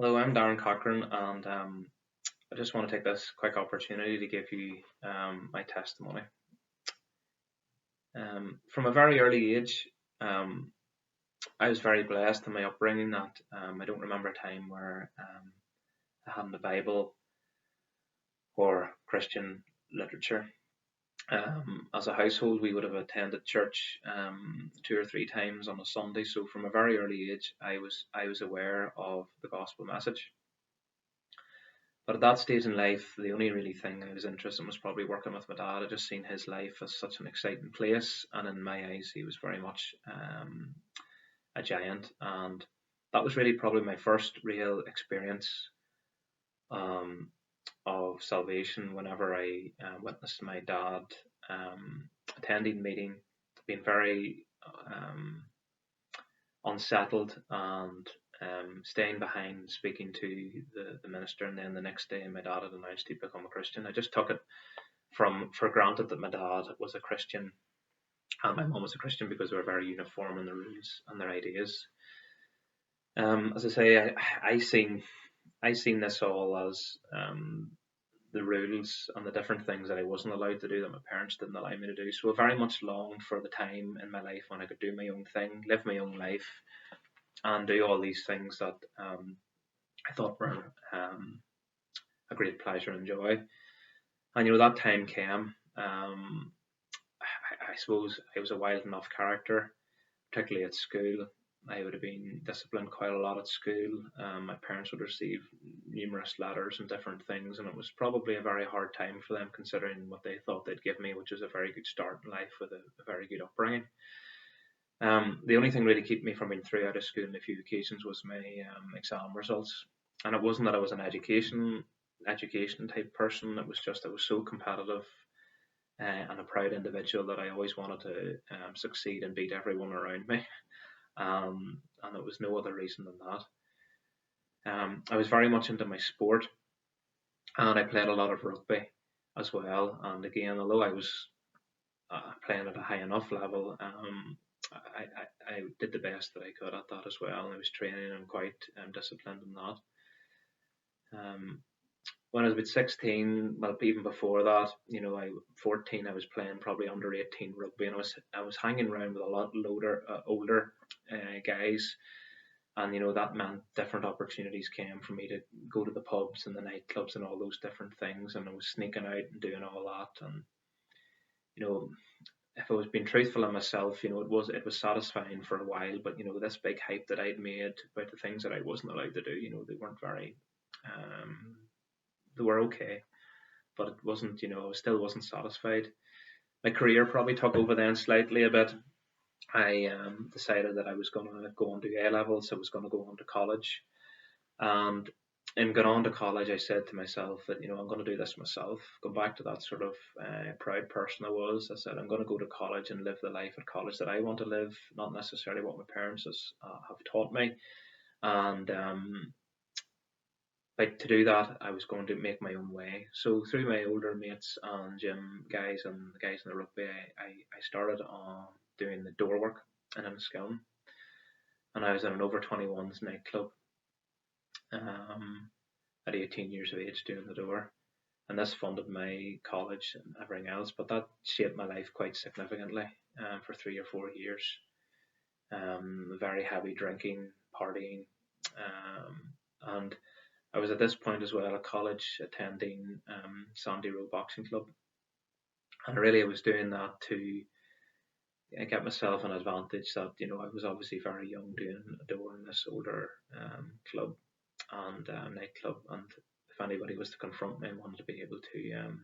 Hello, I'm Darren Cochrane, and I just want to take this quick opportunity to give you my testimony. From a very early age, um, I was very blessed in my upbringing that I don't remember a time where I hadn't the Bible or Christian literature. As a household, we would have attended church two or three times on a Sunday. So from a very early age, I was aware of the gospel message. But at that stage in life, the only really thing I was interested in was probably working with my dad. I just seen his life as such an exciting place, and in my eyes, he was very much a giant. And that was really probably my first real experience um, of salvation. Whenever I witnessed my dad attending meeting, being very unsettled and staying behind speaking to the minister, and then the next day my dad had announced he'd become a Christian. I just took it for granted that my dad was a Christian and my mum was a Christian because they were very uniform in their rules and their ideas. As I say, I seen this all as the rules and the different things that I wasn't allowed to do that my parents didn't allow me to do. So I very much longed for the time in my life when I could do my own thing, live my own life, and do all these things that I thought were a great pleasure and joy. And that time came. I suppose I was a wild enough character, particularly at school. I would have been disciplined quite a lot at school. My parents would receive numerous letters and different things, and it was probably a very hard time for them considering what they thought they'd give me, which was a very good start in life with a very good upbringing. The only thing really keeping me from being through out of school on a few occasions was my exam results, and it wasn't that I was an education type person. It was just I was so competitive and a proud individual that I always wanted to succeed and beat everyone around me. And it was no other reason than that. I was very much into my sport, and I played a lot of rugby as well. And again, although I was playing at a high enough level, I did the best that I could at that as well. And I was training and quite disciplined in that. When I was about 16, well, even before that, 14, I was playing probably under 18 rugby, and I was hanging around with a lot older guys, and that meant different opportunities came for me to go to the pubs and the nightclubs and all those different things, and I was sneaking out and doing all that, and if I was being truthful in myself, it was satisfying for a while, but this big hype that I'd made about the things that I wasn't allowed to do, they weren't very they were okay, but it wasn't, I still wasn't satisfied. My career probably took over then slightly a bit. I decided that I was going to go on to A levels. I was going to go on to college, and in going on to college, I said to myself that I'm going to do this myself. Go back to that sort of proud person I was. I said I'm going to go to college and live the life at college that I want to live, not necessarily what my parents have taught me. And to do that, I was going to make my own way. So through my older mates and gym guys and the guys in the rugby, I started on doing the door work in Enniskillen, and I was in an over 21s nightclub at 18 years of age doing the door, and this funded my college and everything else. But that shaped my life quite significantly for 3 or 4 years. Very heavy drinking, partying, and I was at this point as well at college attending Sandy Row Boxing Club, and really I was doing that to get myself an advantage that I was obviously very young doing a door in this older club and nightclub, and if anybody was to confront me, I wanted to be able to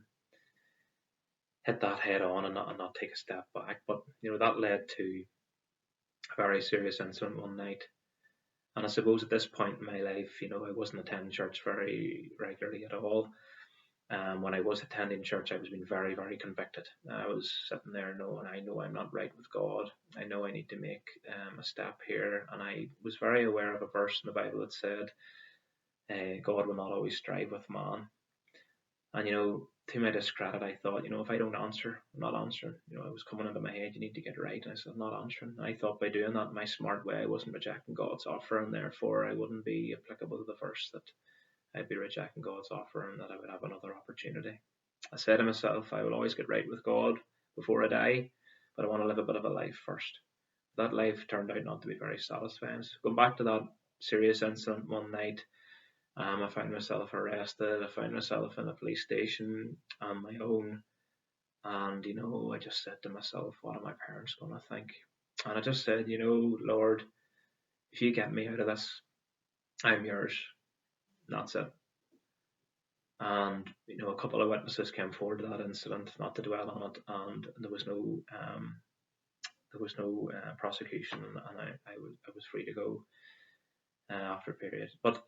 hit that head on and not take a step back. But that led to a very serious incident one night. And I suppose at this point in my life, I wasn't attending church very regularly at all. When I was attending church, I was being very, very convicted. I was sitting there knowing I know I'm not right with God. I know I need to make a step here. And I was very aware of a verse in the Bible that said, God will not always strive with man. And, to my discredit, I thought, if I don't answer, I'm not answering. It was coming into my head, you need to get it right. And I said, I'm not answering. I thought by doing that in my smart way, I wasn't rejecting God's offer, and therefore I wouldn't be applicable to the verse that I'd be rejecting God's offer and that I would have another opportunity. I said to myself, I will always get right with God before I die, but I want to live a bit of a life first. That life turned out not to be very satisfying. So going back to that serious incident one night, I found myself arrested. I found myself in a police station on my own. And, I just said to myself, what are my parents going to think? And I just said, Lord, if you get me out of this, I'm yours. And that's it. And, a couple of witnesses came forward to that incident, not to dwell on it. And there was no prosecution, and I was free to go after a period. But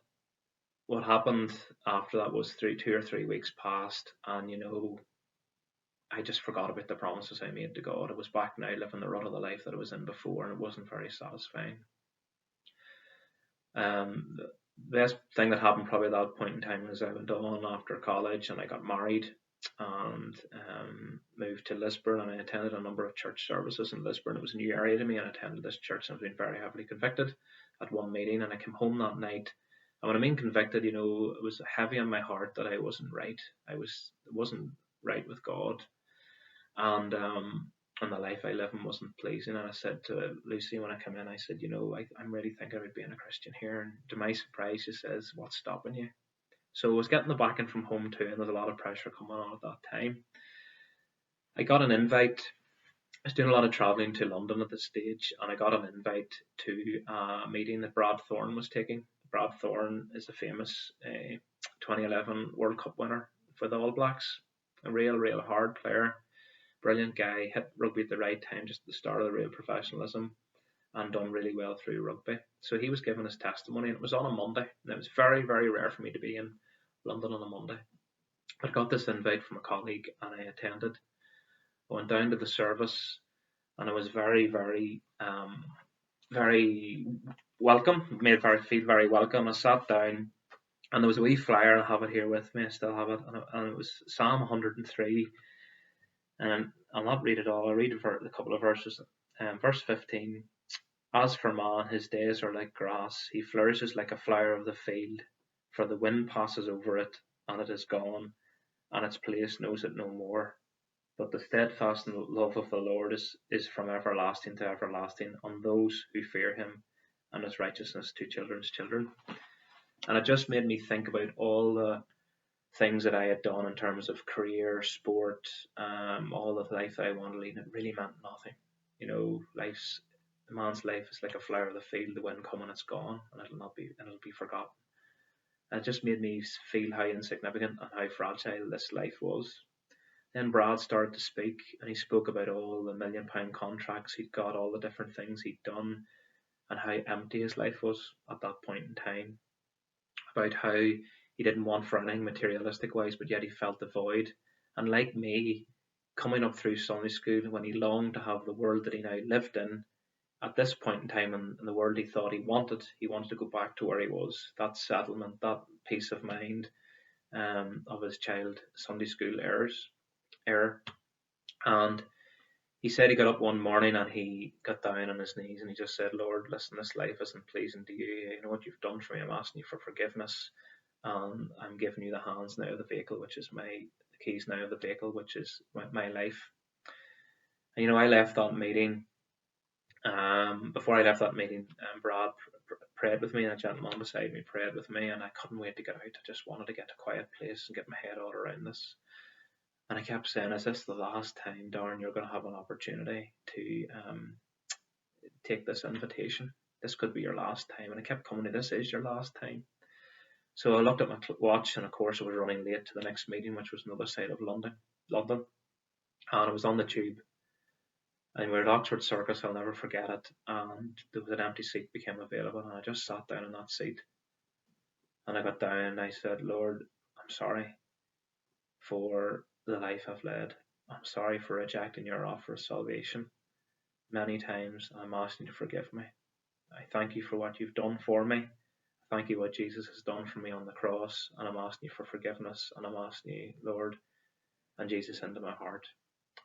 what happened after that was 2 or 3 weeks passed, and I just forgot about the promises I made to God. I was back now living the rut of the life that I was in before, and it wasn't very satisfying. The best thing that happened probably at that point in time was I went on after college and I got married and moved to Lisburn, and I attended a number of church services in Lisburn. It was a new area to me, and I attended this church, and I've been very heavily convicted at one meeting. And I came home that night, and when I mean convicted, it was heavy on my heart that I wasn't right. Wasn't right with God, and the life I live in wasn't pleasing. And I said to Lucy when I came in, I said, I'm really thinking about being a Christian here. And to my surprise, she says, what's stopping you? So I was getting the backing from home too, and there's a lot of pressure coming on at that time. I got an invite. I was doing a lot of travelling to London at this stage, and I got an invite to a meeting that Brad Thorne was taking. Brad Thorne is a famous 2011 World Cup winner for the All Blacks. A real hard player. Brilliant guy, hit rugby at the right time, just at the start of the real professionalism, and done really well through rugby. So he was giving his testimony, and it was on a Monday, and it was very, very rare for me to be in London on a Monday. I got this invite from a colleague, and I attended. I went down to the service, and I was very, very, very welcome. Made feel very welcome. I sat down, and there was a wee flyer. I have it here with me. I still have it, and it was Psalm 103. And I'll not read it all. I'll read a couple of verses. Verse 15. As for man, his days are like grass. He flourishes like a flower of the field. For the wind passes over it, and it is gone, and its place knows it no more. But the steadfast love of the Lord is from everlasting to everlasting on those who fear him, and his righteousness to children's children. And it just made me think about all the things that I had done in terms of career, sport, all the life that I wanted to lead. It really meant nothing. A man's life is like a flower of the field. The wind comes and it's gone, and it'll be forgotten. And it just made me feel how insignificant and how fragile this life was. Then Brad started to speak, and he spoke about all the £1 million contracts he'd got, all the different things he'd done, and how empty his life was at that point in time. About how he didn't want for anything materialistic wise, but yet he felt the void. And like me, coming up through Sunday school, when he longed to have the world that he now lived in, at this point in time in the world he thought he wanted to go back to where he was, that settlement, that peace of mind of his child Sunday school error. And he said he got up one morning and he got down on his knees and he just said, Lord, listen, this life isn't pleasing to you. You know what you've done for me. I'm asking you for forgiveness. I'm giving you the hands now of the vehicle, which is the keys now of the vehicle, which is my life. And, I left that meeting. Before I left that meeting, Brad prayed with me, and a gentleman beside me prayed with me, and I couldn't wait to get out. I just wanted to get to a quiet place and get my head all around this. And I kept saying, is this the last time, Darren, you're going to have an opportunity to take this invitation? This could be your last time. And I kept coming to, this is your last time. So I looked at my watch, and of course I was running late to the next meeting, which was on the other side of London. And I was on the tube. And we were at Oxford Circus, I'll never forget it. And there was an empty seat became available, and I just sat down in that seat. And I got down and I said, Lord, I'm sorry for the life I've led. I'm sorry for rejecting your offer of salvation many times. I'm asking you to forgive me. I thank you for what you've done for me. I Thank you what Jesus has done for me on the cross, and I'm asking you for forgiveness, and I'm asking you, Lord, and Jesus into my heart.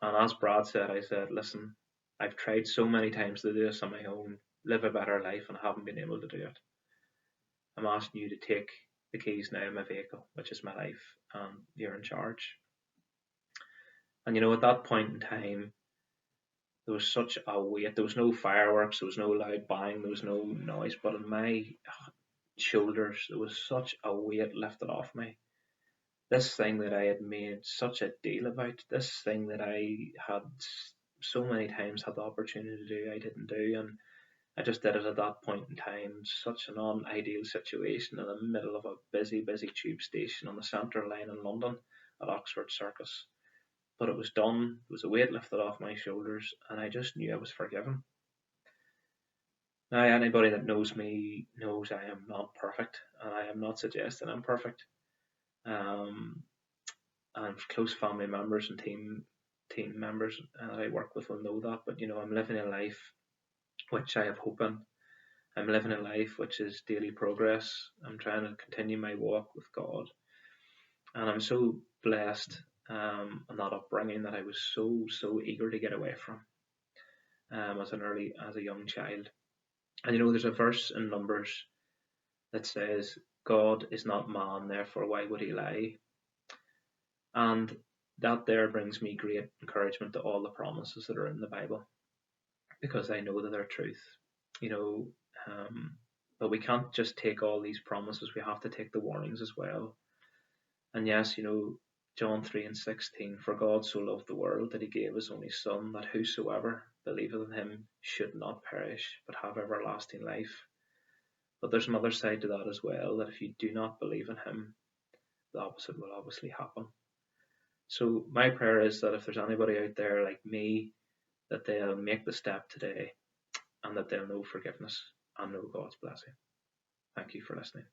And as Brad said, I said, listen, I've tried so many times to do this on my own, live a better life, and I haven't been able to do it. I'm asking you to take the keys now of my vehicle, which is my life, and you're in charge. And at that point in time, there was such a weight. There was no fireworks, there was no loud bang, there was no noise, but on my shoulders, there was such a weight lifted off me. This thing that I had made such a deal about, this thing that I had so many times had the opportunity to do, I didn't do, and I just did it at that point in time. Such an unideal situation in the middle of a busy, busy tube station on the Central Line in London at Oxford Circus. But it was done, there was a weight lifted off my shoulders, and I just knew I was forgiven. Now, anybody that knows me knows I am not perfect, and I am not suggesting I'm perfect. And close family members and team members that I work with will know that. But I'm living a life which I have hope in. I'm living a life which is daily progress. I'm trying to continue my walk with God, and I'm so blessed on that upbringing that I was so eager to get away from as a young child. And there's a verse in Numbers that says, God is not man, therefore why would he lie? And that there brings me great encouragement to all the promises that are in the Bible, because I know that they're truth. But we can't just take all these promises, we have to take the warnings as well. And yes, John 3:16, for God so loved the world that he gave his only Son, that whosoever believeth in him should not perish, but have everlasting life. But there's another side to that as well, that if you do not believe in him, the opposite will obviously happen. So my prayer is that if there's anybody out there like me, that they'll make the step today, and that they'll know forgiveness and know God's blessing. Thank you for listening.